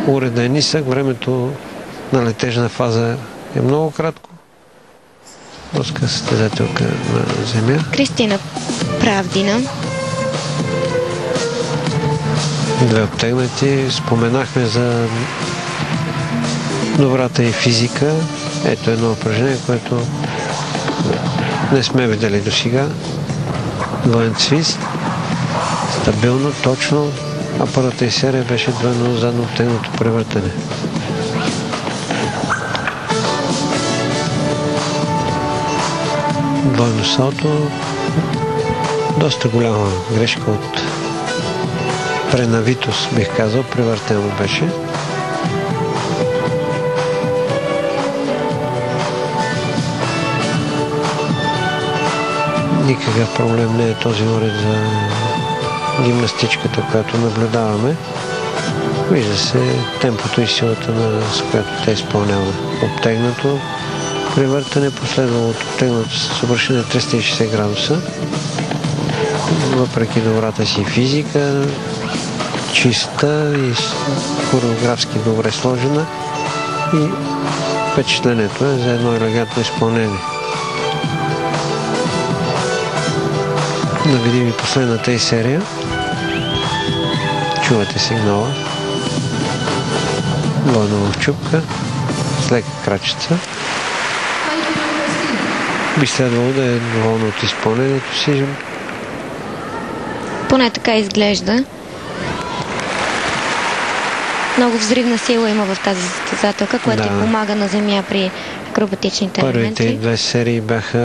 уредът е нисък, времето на летежна фаза е много кратко. Руска състезателка на земя. Кристина Правдина. Две обтегнати. Споменахме за добрата и физика. Ето едно упражнение, което не сме видели до сега. Двоен свист. Стабилно, точно. А първата и серия беше двойно задно обтегнато превъртане. Двойно салто. Доста голяма грешка от пренавитост, бих казал. Превъртено беше. Никакъв проблем не е този уред за гимнастичката, която наблюдаваме. Вижда се темпото и силата, с която те изпълнява. Обтегнато превъртане, последвало от обтегнато с обръщане 360 градуса. Въпреки добрата си физика, чиста и хореографски добре сложена, и впечатлението е за едно елегантно изпълнение. Да видим и последната и серия. Чувате сигнала. Двойна в чупка с лека крачица. Би следвало да е доволно от изпълнението си. Поне така изглежда. Много взривна сила има в тази състезателка, което помага на земя при акробатичните елементи. Първите две серии бяха